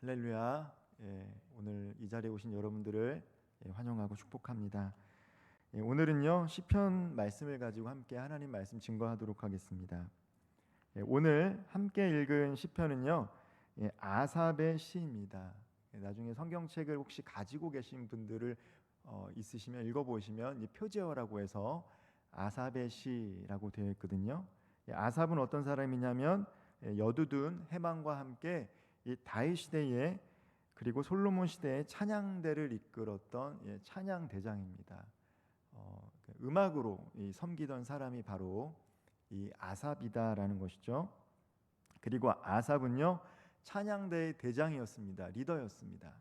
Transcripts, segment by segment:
할렐루야. 오늘 이 자리에 오신 여러분들을 환영하고 축복합니다. 오늘은요 시편 말씀을 가지고 함께 하나님 말씀 증거하도록 하겠습니다. 오늘 함께 읽은 시편은요 아삽의 시입니다. 나중에 성경책을 혹시 가지고 계신 분들을 있으시면 읽어보시면 이 표제어라고 해서 아삽의 시라고 되어 있거든요. 아삽은 어떤 사람이냐면 여두둔 해망과 함께 이 다윗 시대에 그리고 솔로몬 시대에 찬양대를 이끌었던 찬양 대장입니다. 음악으로 섬기던 사람이 바로 이 아삽이다라는 것이죠. 그리고 아삽은요 찬양대의 대장이었습니다. 리더였습니다.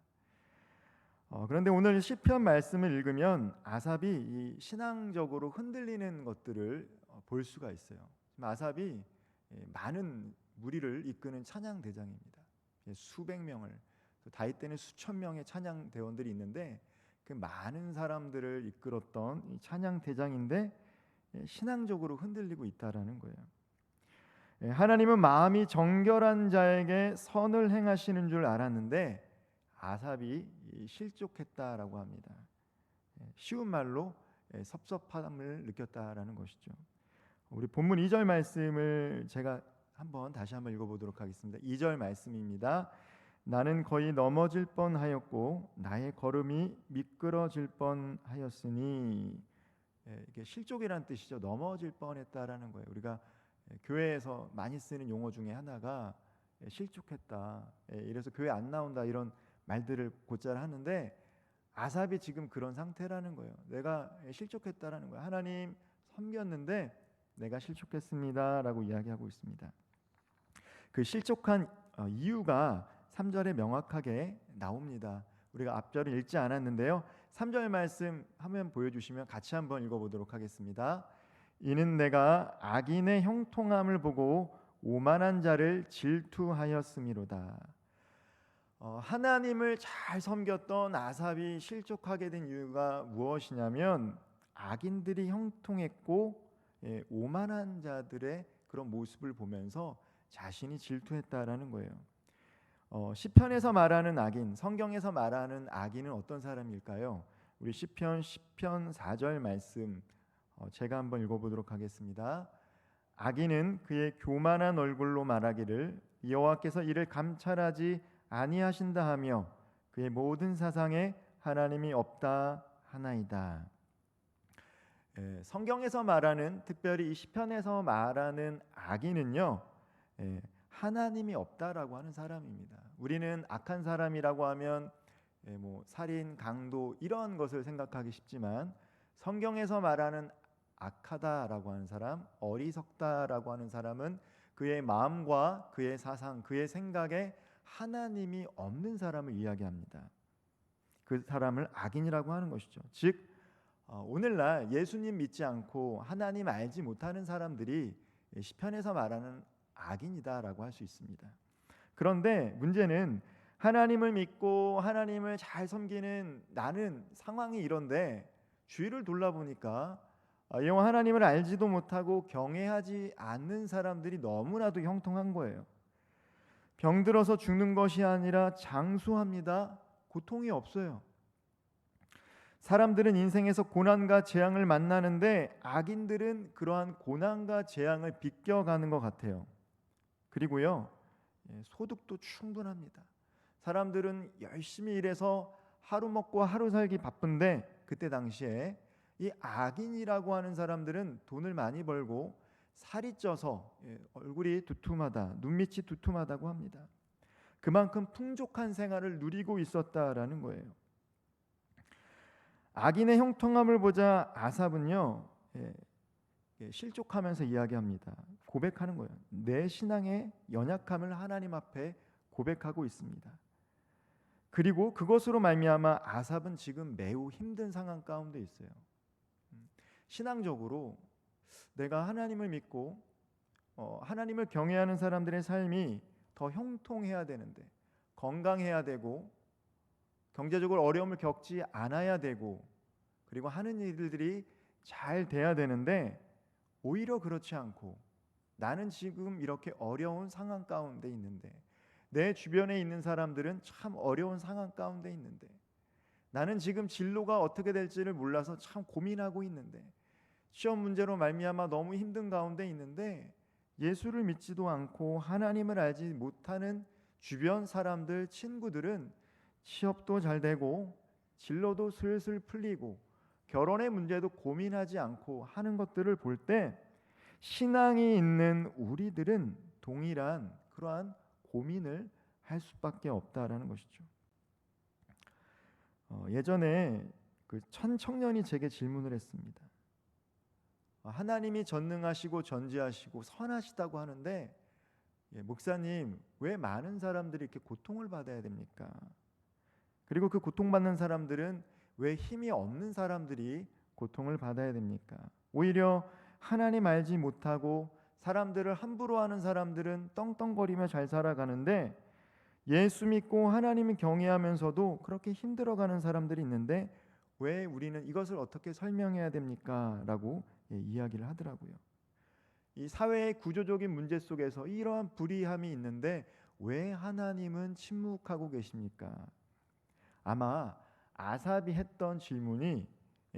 그런데 오늘 시편 말씀을 읽으면 아삽이 이 신앙적으로 흔들리는 것들을 볼 수가 있어요. 아삽이 많은 무리를 이끄는 찬양 대장입니다. 수백 명을, 다윗 때는 수천 명의 찬양 대원들이 있는데 그 많은 사람들을 이끌었던 찬양 대장인데 신앙적으로 흔들리고 있다라는 거예요. 하나님은 마음이 정결한 자에게 선을 행하시는 줄 알았는데 아삽이 실족했다라고 합니다. 쉬운 말로 섭섭함을 느꼈다라는 것이죠. 우리 본문 2절 말씀을 제가 다시 한번 읽어보도록 하겠습니다. 2절 말씀입니다. 나는 거의 넘어질 뻔하였고 나의 걸음이 미끄러질 뻔하였으니, 이게 실족이라는 뜻이죠. 넘어질 뻔했다라는 거예요. 우리가 교회에서 많이 쓰는 용어 중에 하나가 실족했다, 이래서 교회 안 나온다, 이런 말들을 곧잘 하는데 아삽이 지금 그런 상태라는 거예요. 내가 실족했다라는 거예요. 하나님 섬겼는데 내가 실족했습니다라고 이야기하고 있습니다. 그 실족한 이유가 3절에 명확하게 나옵니다. 우리가 앞절을 읽지 않았는데요. 3절 말씀 화면 보여주시면 같이 한번 읽어보도록 하겠습니다. 이는 내가 악인의 형통함을 보고 오만한 자를 질투하였음이로다. 하나님을 잘 섬겼던 아삽이 실족하게 된 이유가 무엇이냐면 악인들이 형통했고 오만한 자들의 그런 모습을 보면서 자신이 질투했다라는 거예요. 시편에서 말하는 악인, 성경에서 말하는 악인은 어떤 사람일까요? 우리 시편 4절 말씀 제가 한번 읽어보도록 하겠습니다. 악인은 그의 교만한 얼굴로 말하기를 여호와께서 이를 감찰하지 아니하신다 하며 그의 모든 사상에 하나님이 없다 하나이다. 성경에서 말하는, 특별히 이 시편에서 말하는 악인은요 하나님이 없다라고 하는 사람입니다. 우리는 악한 사람이라고 하면 살인, 강도 이런 것을 생각하기 쉽지만 성경에서 말하는 악하다라고 하는 사람, 어리석다라고 하는 사람은 그의 마음과 그의 사상, 그의 생각에 하나님이 없는 사람을 이야기합니다. 그 사람을 악인이라고 하는 것이죠. 즉 오늘날 예수님 믿지 않고 하나님 알지 못하는 사람들이 시편에서 말하는 악인이다라고 할 수 있습니다. 그런데 문제는 하나님을 믿고 하나님을 잘 섬기는 나는 상황이 이런데 주위를 돌아보니까 영원 하나님을 알지도 못하고 경외하지 않는 사람들이 너무나도 형통한 거예요. 병들어서 죽는 것이 아니라 장수합니다. 고통이 없어요. 사람들은 인생에서 고난과 재앙을 만나는데 악인들은 그러한 고난과 재앙을 비껴가는 것 같아요. 그리고요 소득도 충분합니다. 사람들은 열심히 일해서 하루 먹고 하루 살기 바쁜데 그때 당시에 이 악인이라고 하는 사람들은 돈을 많이 벌고 살이 쪄서 얼굴이 두툼하다, 눈밑이 두툼하다고 합니다. 그만큼 풍족한 생활을 누리고 있었다라는 거예요. 악인의 형통함을 보자 아삽은요 실족하면서 이야기합니다. 고백하는 거예요. 내 신앙의 연약함을 하나님 앞에 고백하고 있습니다. 그리고 그것으로 말미암아 아삽은 지금 매우 힘든 상황 가운데 있어요. 신앙적으로 내가 하나님을 믿고 하나님을 경외하는 사람들의 삶이 더 형통해야 되는데, 건강해야 되고 경제적으로 어려움을 겪지 않아야 되고 그리고 하는 일들이 잘 돼야 되는데 오히려 그렇지 않고 나는 지금 이렇게 어려운 상황 가운데 있는데 내 주변에 있는 사람들은 참 어려운 상황 가운데 있는데, 나는 지금 진로가 어떻게 될지를 몰라서 참 고민하고 있는데, 시험 문제로 말미암아 너무 힘든 가운데 있는데, 예수를 믿지도 않고 하나님을 알지 못하는 주변 사람들, 친구들은 취업도 잘 되고 진로도 슬슬 풀리고 결혼의 문제도 고민하지 않고 하는 것들을 볼 때, 신앙이 있는 우리들은 동일한 그러한 고민을 할 수밖에 없다라는 것이죠. 예전에 그 천 청년이 제게 질문을 했습니다. 하나님이 전능하시고 전지하시고 선하시다고 하는데, 목사님, 왜 많은 사람들이 이렇게 고통을 받아야 됩니까? 그리고 그 고통받는 사람들은 왜 힘이 없는 사람들이 고통을 받아야 됩니까? 오히려 하나님 알지 못하고 사람들을 함부로 하는 사람들은 떵떵거리며 잘 살아가는데, 예수 믿고 하나님을 경외하면서도 그렇게 힘들어가는 사람들이 있는데 왜 우리는 이것을 어떻게 설명해야 됩니까? 라고 이야기를 하더라고요. 이 사회의 구조적인 문제 속에서 이러한 불이함이 있는데 왜 하나님은 침묵하고 계십니까? 아마 아삽이 했던 질문이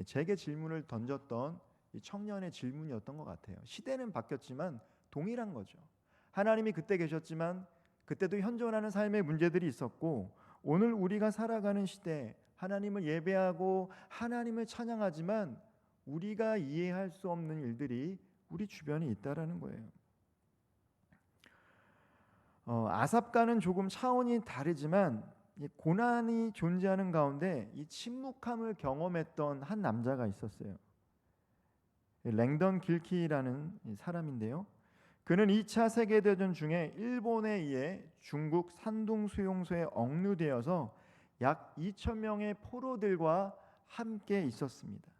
제게 질문을 던졌던 이 청년의 질문이었던 것 같아요. 시대는 바뀌었지만 동일한 거죠. 하나님이 그때 계셨지만 그때도 현존하는 삶의 문제들이 있었고, 오늘 우리가 살아가는 시대 하나님을 예배하고 하나님을 찬양하지만 우리가 이해할 수 없는 일들이 우리 주변에 있다라는 거예요. 아삽과는 조금 차원이 다르지만 이 고난이 존재하는 가운데 이 침묵함을 경험했던 한 남자가 있었어요. 랭던 길키라는 사람인데요. 그는 2차 세계대전 중에 일본에 의해 중국 산둥 수용소에 억류되어서 약 2,000명의 포로들과 함께 있었습니다.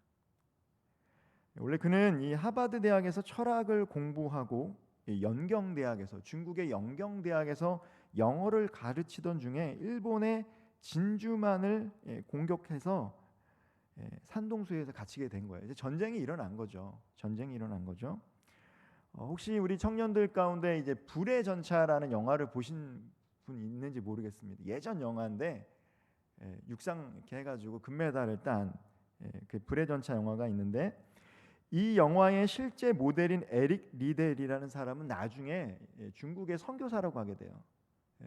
원래 그는 이 하버드 대학에서 철학을 공부하고 연경대학에서, 중국의 연경대학에서 영어를 가르치던 중에 일본의 진주만을 공격해서 산동수에서 갇히게 된 거예요. 이제 전쟁이 일어난 거죠. 혹시 우리 청년들 가운데 이제 불의 전차라는 영화를 보신 분 있는지 모르겠습니다. 예전 영화인데 육상 이렇게 해가지고 금메달을 딴 그 불의 전차 영화가 있는데, 이 영화의 실제 모델인 에릭 리델이라는 사람은 나중에 중국의 선교사라고 하게 돼요.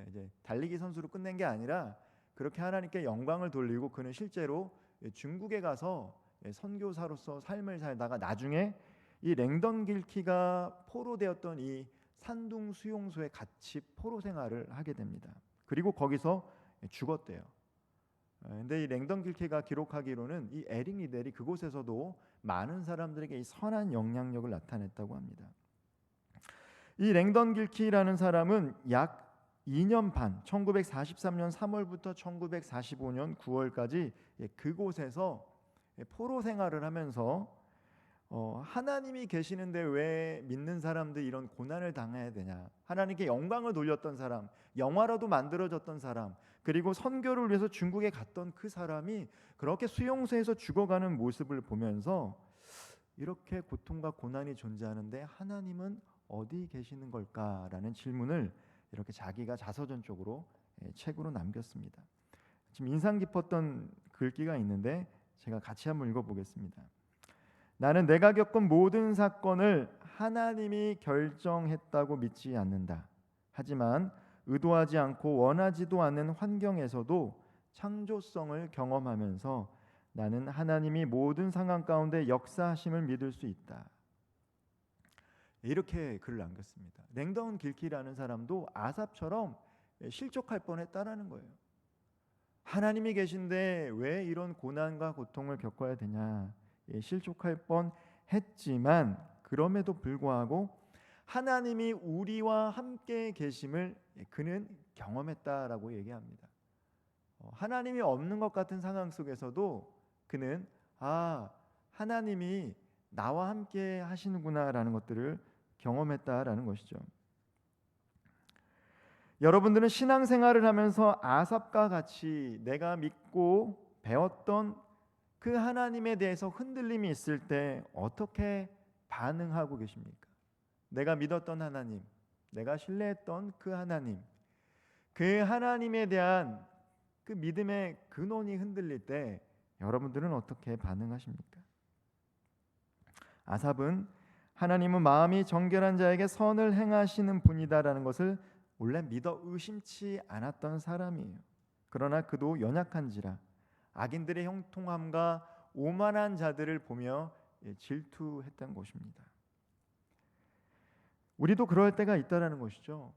이제 달리기 선수로 끝낸 게 아니라 그렇게 하나님께 영광을 돌리고 그는 실제로 중국에 가서 선교사로서 삶을 살다가 나중에 이 랭던 길키가 포로되었던 이 산둥 수용소에 같이 포로 생활을 하게 됩니다. 그리고 거기서 죽었대요. 근데 이 랭던 길키가 기록하기로는 이 에릭 리델이 그곳에서도 많은 사람들에게 이 선한 영향력을 나타냈다고 합니다. 이 랭던 길키라는 사람은 약 2년 반, 1943년 3월부터 1945년 9월까지 그곳에서 포로 생활을 하면서 하나님이 계시는데 왜 믿는 사람들이 이런 고난을 당해야 되냐, 하나님께 영광을 돌렸던 사람, 영화로도 만들어졌던 사람, 그리고 선교를 위해서 중국에 갔던 그 사람이 그렇게 수용소에서 죽어가는 모습을 보면서 이렇게 고통과 고난이 존재하는데 하나님은 어디 계시는 걸까라는 질문을 이렇게 자기가 자서전적으로 책으로 남겼습니다. 지금 인상 깊었던 글귀가 있는데 제가 같이 한번 읽어보겠습니다. 나는 내가 겪은 모든 사건을 하나님이 결정했다고 믿지 않는다. 하지만 의도하지 않고 원하지도 않는 환경에서도 창조성을 경험하면서 나는 하나님이 모든 상황 가운데 역사하심을 믿을 수 있다. 이렇게 글을 남겼습니다. 랭던 길키라는 사람도 아삽처럼 실족할 뻔했다라는 거예요. 하나님이 계신데 왜 이런 고난과 고통을 겪어야 되냐, 실족할 뻔했지만 그럼에도 불구하고 하나님이 우리와 함께 계심을 그는 경험했다라고 얘기합니다. 하나님이 없는 것 같은 상황 속에서도 그는 하나님이 나와 함께 하시는구나라는 것들을 경험했다라는 것이죠. 여러분들은 신앙생활을 하면서 아삽과 같이 내가 믿고 배웠던 그 하나님에 대해서 흔들림이 있을 때 어떻게 반응하고 계십니까? 내가 믿었던 하나님, 내가 신뢰했던 그 하나님, 그 하나님에 대한 그 믿음의 근원이 흔들릴 때 여러분들은 어떻게 반응하십니까? 아삽은 하나님은 마음이 정결한 자에게 선을 행하시는 분이다라는 것을 원래 믿어 의심치 않았던 사람이에요. 그러나 그도 연약한지라 악인들의 형통함과 오만한 자들을 보며 질투했던 것입니다. 우리도 그럴 때가 있다라는 것이죠.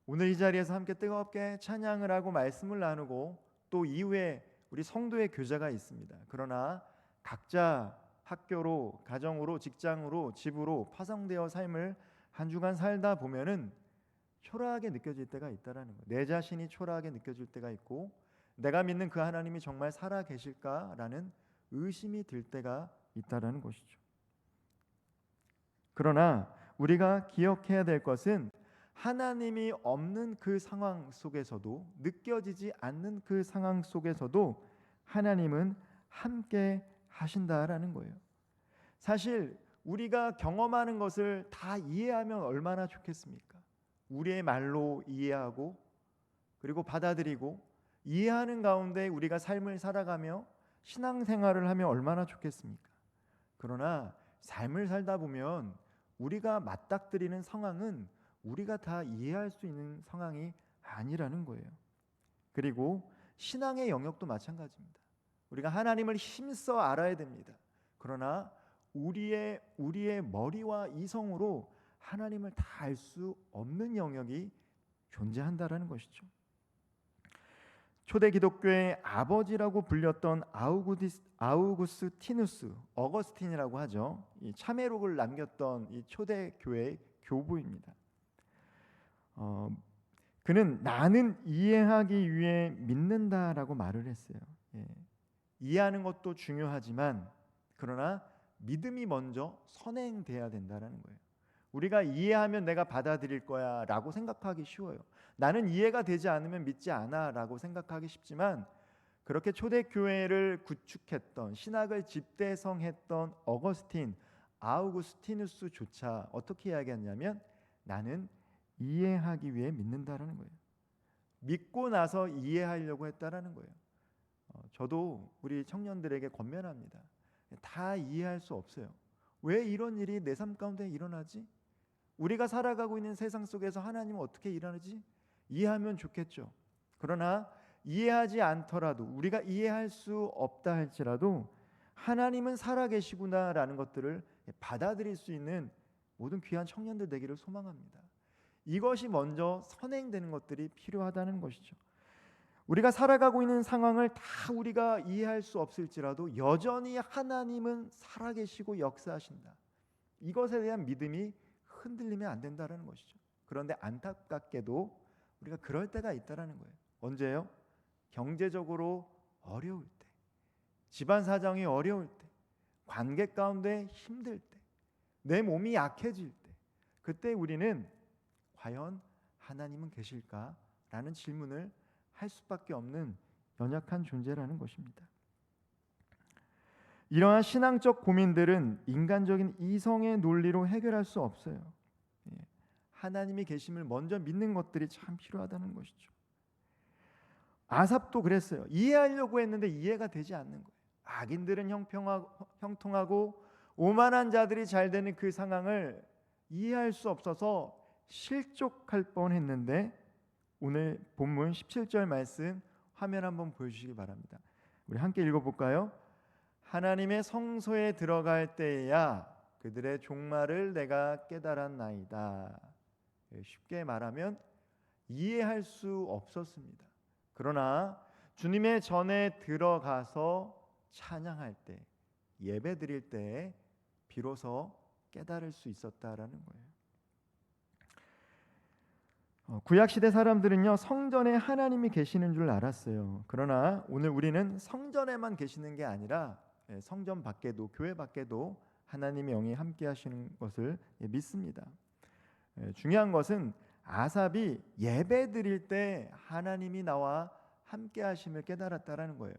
오늘 이 자리에서 함께 뜨겁게 찬양을 하고 말씀을 나누고 또 이후에 우리 성도의 교제가 있습니다. 그러나 각자 학교로, 가정으로, 직장으로, 집으로 파송되어 삶을 한 주간 살다 보면은 초라하게 느껴질 때가 있다라는 거예요. 내 자신이 초라하게 느껴질 때가 있고 내가 믿는 그 하나님이 정말 살아 계실까라는 의심이 들 때가 있다라는 것이죠. 그러나 우리가 기억해야 될 것은 하나님이 없는 그 상황 속에서도, 느껴지지 않는 그 상황 속에서도 하나님은 함께 하신다라는 거예요. 사실 우리가 경험하는 것을 다 이해하면 얼마나 좋겠습니까? 우리의 말로 이해하고 그리고 받아들이고 이해하는 가운데 우리가 삶을 살아가며 신앙생활을 하면 얼마나 좋겠습니까? 그러나 삶을 살다 보면 우리가 맞닥뜨리는 상황은 우리가 다 이해할 수 있는 상황이 아니라는 거예요. 그리고 신앙의 영역도 마찬가지입니다. 우리가 하나님을 힘써 알아야 됩니다. 그러나 우리의 머리와 이성으로 하나님을 다 알 수 없는 영역이 존재한다라는 것이죠. 초대 기독교의 아버지라고 불렸던 아우구스티누스, 어거스틴이라고 하죠. 이 참회록을 남겼던 이 초대 교회의 교부입니다. 그는 나는 이해하기 위해 믿는다라고 말을 했어요. 이해하는 것도 중요하지만 그러나 믿음이 먼저 선행돼야 된다는 거예요. 우리가 이해하면 내가 받아들일 거야 라고 생각하기 쉬워요. 나는 이해가 되지 않으면 믿지 않아 라고 생각하기 쉽지만 그렇게 초대교회를 구축했던, 신학을 집대성했던 어거스틴, 아우구스티누스조차 어떻게 이야기했냐면 나는 이해하기 위해 믿는다라는 거예요. 믿고 나서 이해하려고 했다라는 거예요. 저도 우리 청년들에게 권면합니다. 다 이해할 수 없어요. 왜 이런 일이 내 삶 가운데 일어나지? 우리가 살아가고 있는 세상 속에서 하나님은 어떻게 일하는지 이해하면 좋겠죠. 그러나 이해하지 않더라도, 우리가 이해할 수 없다 할지라도 하나님은 살아계시구나라는 것들을 받아들일 수 있는 모든 귀한 청년들 되기를 소망합니다. 이것이 먼저 선행되는 것들이 필요하다는 것이죠. 우리가 살아가고 있는 상황을 다 우리가 이해할 수 없을지라도 여전히 하나님은 살아계시고 역사하신다. 이것에 대한 믿음이 흔들리면 안 된다는 것이죠. 그런데 안타깝게도 우리가 그럴 때가 있다는 거예요. 언제요? 경제적으로 어려울 때, 집안 사정이 어려울 때, 관계 가운데 힘들 때, 내 몸이 약해질 때, 그때 우리는 과연 하나님은 계실까라는 질문을 할 수밖에 없는 연약한 존재라는 것입니다. 이러한 신앙적 고민들은 인간적인 이성의 논리로 해결할 수 없어요. 하나님이 계심을 먼저 믿는 것들이 참 필요하다는 것이죠. 아삽도 그랬어요. 이해하려고 했는데 이해가 되지 않는 거예요. 악인들은 형통하고 오만한 자들이 잘 되는 그 상황을 이해할 수 없어서 실족할 뻔했는데 오늘 본문 17절 말씀 화면 한번 보여주시기 바랍니다. 우리 함께 읽어볼까요? 하나님의 성소에 들어갈 때에야 그들의 종말을 내가 깨달았나이다. 쉽게 말하면 이해할 수 없었습니다. 그러나 주님의 전에 들어가서 찬양할 때, 예배 드릴 때 비로소 깨달을 수 있었다라는 거예요. 구약시대 사람들은요 성전에 하나님이 계시는 줄 알았어요. 그러나 오늘 우리는 성전에만 계시는 게 아니라 성전 밖에도, 교회 밖에도 하나님의 영이 함께 하시는 것을 믿습니다. 중요한 것은 아삽이 예배 드릴 때 하나님이 나와 함께 하심을 깨달았다라는 거예요.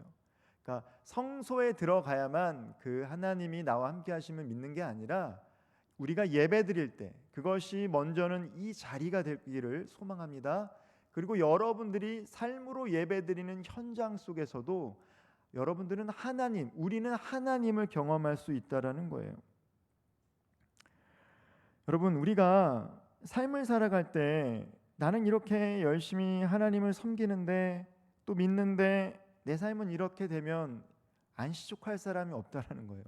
그러니까 성소에 들어가야만 그 하나님이 나와 함께 하심을 믿는 게 아니라 우리가 예배 드릴 때 그것이 먼저는 이 자리가 되기를 소망합니다. 그리고 여러분들이 삶으로 예배드리는 현장 속에서도 여러분들은 우리는 하나님을 경험할 수 있다라는 거예요. 여러분, 우리가 삶을 살아갈 때 나는 이렇게 열심히 하나님을 섬기는데 또 믿는데 내 삶은 이렇게 되면 안 시족할 사람이 없다라는 거예요.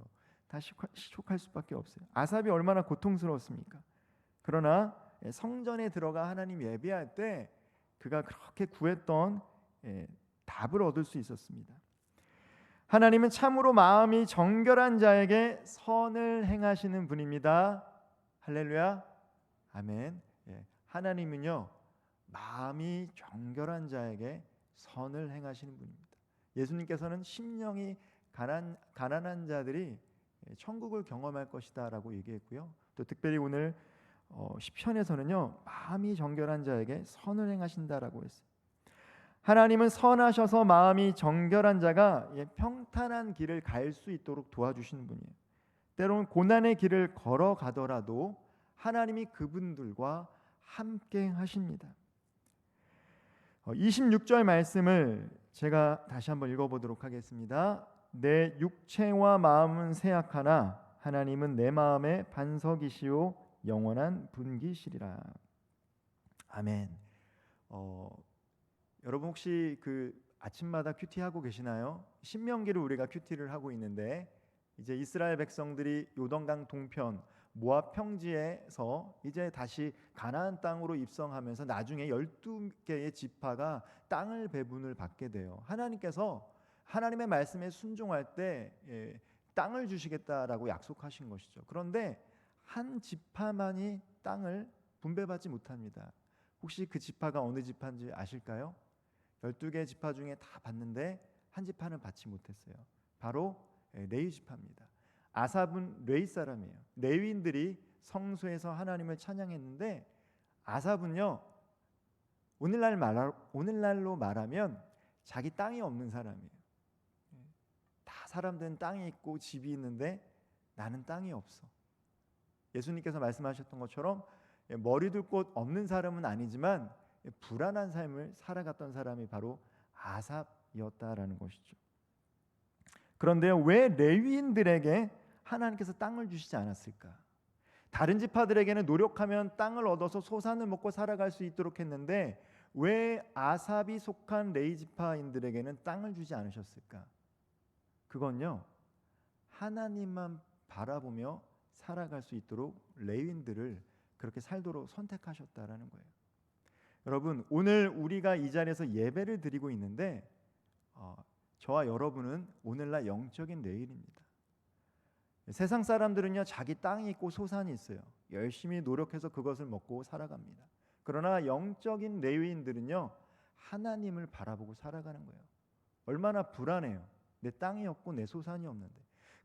다 시족할 수밖에 없어요. 아삽이 얼마나 고통스러웠습니까? 그러나 성전에 들어가 하나님 예배할 때 그가 그렇게 구했던 답을 얻을 수 있었습니다. 하나님은 참으로 마음이 정결한 자에게 선을 행하시는 분입니다. 할렐루야, 아멘. 하나님은요, 마음이 정결한 자에게 선을 행하시는 분입니다. 예수님께서는 심령이 가난한 자들이 천국을 경험할 것이다라고 얘기했고요. 또 특별히 오늘 시편에서는요, 마음이 정결한 자에게 선을 행하신다라고 했어요. 하나님은 선하셔서 마음이 정결한 자가 평탄한 길을 갈 수 있도록 도와주시는 분이에요. 때로는 고난의 길을 걸어가더라도 하나님이 그분들과 함께 하십니다. 26절 말씀을 제가 다시 한번 읽어보도록 하겠습니다. 내 육체와 마음은 세약하나 하나님은 내 마음의 반석이시오 영원한 분기시리라. 아멘. 여러분 혹시 그 아침마다 큐티하고 계시나요? 신명기를 우리가 큐티를 하고 있는데 이제 이스라엘 백성들이 요단강 동편 모압 평지에서 이제 다시 가나안 땅으로 입성하면서 나중에 12개의 지파가 땅을 배분을 받게 돼요. 하나님께서 하나님의 말씀에 순종할 때 땅을 주시겠다라고 약속하신 것이죠. 그런데 한 지파만이 땅을 분배받지 못합니다. 혹시 그 지파가 어느 지파인지 아실까요? 12개 지파 중에 다 받는데 한 지파는 받지 못했어요. 바로 레위 지파입니다. 아삽은 레위 사람이에요. 레위인들이 성소에서 하나님을 찬양했는데 아삽은요, 오늘날로 말하면 자기 땅이 없는 사람이에요. 다 사람들은 땅이 있고 집이 있는데 나는 땅이 없어. 예수님께서 말씀하셨던 것처럼 머리 둘 곳 없는 사람은 아니지만 불안한 삶을 살아갔던 사람이 바로 아삽이었다라는 것이죠. 그런데요, 왜 레위인들에게 하나님께서 땅을 주시지 않았을까? 다른 지파들에게는 노력하면 땅을 얻어서 소산을 먹고 살아갈 수 있도록 했는데 왜 아삽이 속한 레위 지파인들에게는 땅을 주지 않으셨을까? 그건요, 하나님만 바라보며 살아갈 수 있도록 레위인들을 그렇게 살도록 선택하셨다라는 거예요. 여러분, 오늘 우리가 이 자리에서 예배를 드리고 있는데 저와 여러분은 오늘날 영적인 레위인입니다. 세상 사람들은요, 자기 땅이 있고 소산이 있어요. 열심히 노력해서 그것을 먹고 살아갑니다. 그러나 영적인 레위인들은요, 하나님을 바라보고 살아가는 거예요. 얼마나 불안해요. 내 땅이 없고 내 소산이 없는데.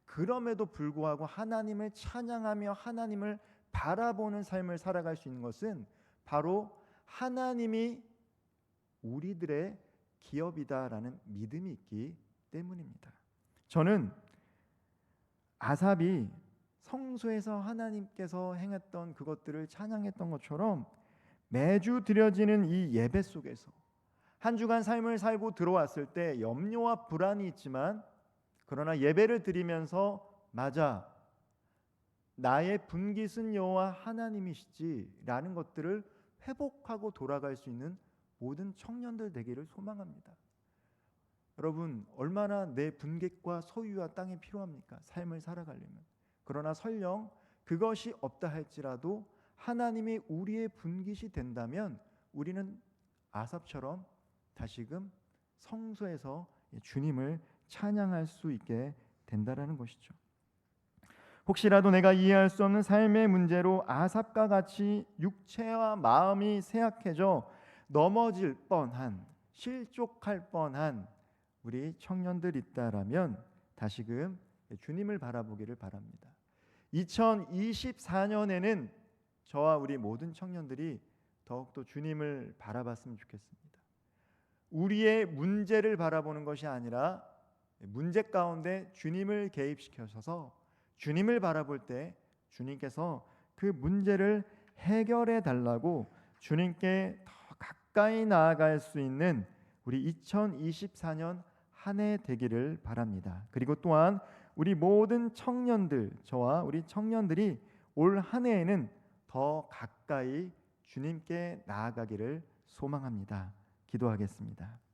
그럼에도 불구하고 하나님을 찬양하며 하나님을 바라보는 삶을 살아갈 수 있는 것은 바로 하나님이 우리들의 기업이다라는 믿음이 있기 때문입니다. 저는 아삽이 성소에서 하나님께서 행했던 그것들을 찬양했던 것처럼 매주 드려지는 이 예배 속에서 한 주간 삶을 살고 들어왔을 때 염려와 불안이 있지만 그러나 예배를 드리면서 맞아, 나의 분깃은 여호와 하나님이시지라는 것들을 회복하고 돌아갈 수 있는 모든 청년들 되기를 소망합니다. 여러분, 얼마나 내 분깃과 소유와 땅이 필요합니까? 삶을 살아가려면. 그러나 설령 그것이 없다 할지라도 하나님이 우리의 분깃이 된다면 우리는 아삽처럼 다시금 성소에서 주님을 찬양할 수 있게 된다라는 것이죠. 혹시라도 내가 이해할 수 없는 삶의 문제로 아삽과 같이 육체와 마음이 쇠약해져 넘어질 뻔한, 실족할 뻔한 우리 청년들 있다라면 다시금 주님을 바라보기를 바랍니다. 2024년에는 저와 우리 모든 청년들이 더욱더 주님을 바라봤으면 좋겠습니다. 우리의 문제를 바라보는 것이 아니라 문제 가운데 주님을 개입시켜서 주님을 바라볼 때 주님께서 그 문제를 해결해 달라고 주님께 더 가까이 나아갈 수 있는 우리 2024년 한 해 되기를 바랍니다. 그리고 또한 우리 모든 청년들, 저와 우리 청년들이 올 한 해에는 더 가까이 주님께 나아가기를 소망합니다. 기도하겠습니다.